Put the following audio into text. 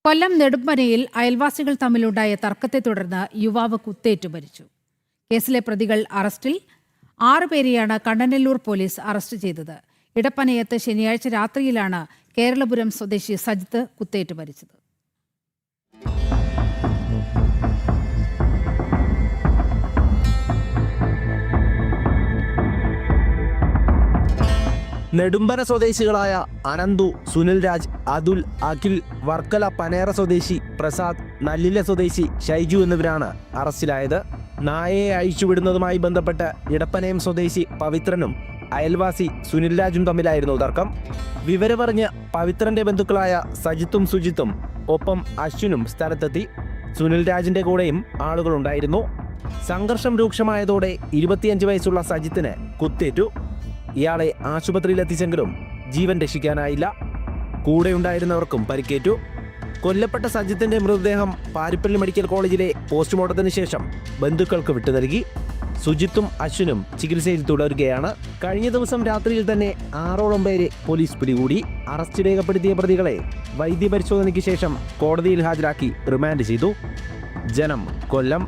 കൊല്ലം നെടുമ്പനയിൽ അയൽവാസികൾ തമ്മിലുണ്ടായ തർക്കത്തെ തുടർന്ന് യുവാവ് കുത്തേറ്റു മരിച്ചു. കേസിലെ പ്രതികൾ അറസ്റ്റിൽ. 6 പേരെയാണ് കണ്ണനല്ലൂർ പോലീസ് അറസ്റ്റ് ചെയ്തത്. ഇടപ്പനയത്ത് ശനിയാഴ്ച രാത്രിയിലാണ് കേരളപുരം സ്വദേശി സജിത്ത് കുത്തേറ്റു മരിച്ചത്. നെടുമ്പന സ്വദേശികളായ അനന്തു, സുനിൽ രാജ്, അതുൽ, അഖിൽ, വർക്കല പനേറ സ്വദേശി പ്രസാദ്, നല്ലില സ്വദേശി ഷൈജു എന്നിവരാണ് അറസ്റ്റിലായത്. നായയെ അഴിച്ചുവിടുന്നതുമായി ബന്ധപ്പെട്ട് ഇടപ്പനയം സ്വദേശി പവിത്രനും അയൽവാസി സുനിൽ രാജും തമ്മിലായിരുന്നു തർക്കം. വിവരമറിഞ്ഞ് പവിത്രന്റെ ബന്ധുക്കളായ സജിത്തും സുജിത്തും ഒപ്പം അശ്വിനും സ്ഥലത്തെത്തി. സുനിൽ രാജിന്റെ കൂടെയും ആളുകളുണ്ടായിരുന്നു. സംഘർഷം രൂക്ഷമായതോടെ 25 വയസ്സുള്ള സജിത്തിന് കുത്തേറ്റു. ഇയാളെ ആശുപത്രിയിലെത്തിച്ചെങ്കിലും ജീവൻ രക്ഷിക്കാനായില്ല. കൂടെയുണ്ടായിരുന്നവർക്കും പരിക്കേറ്റു. കൊല്ലപ്പെട്ട സജിത്തിന്റെ മൃതദേഹം പാരിപ്പള്ളി മെഡിക്കൽ കോളേജിലെ പോസ്റ്റ്മോർട്ടത്തിന് ശേഷം ബന്ധുക്കൾക്ക് വിട്ടു നൽകി. സുജിത്തും അശ്വിനും ചികിത്സയിൽ തുടരുകയാണ്. കഴിഞ്ഞ ദിവസം രാത്രിയിൽ തന്നെ 6ഓളം പേരെ പോലീസ് പിടികൂടി. അറസ്റ്റ് രേഖപ്പെടുത്തിയ പ്രതികളെ വൈദ്യപരിശോധനയ്ക്ക് ശേഷം കോടതിയിൽ ഹാജരാക്കി റിമാൻഡ് ചെയ്തു. ജനം, കൊല്ലം.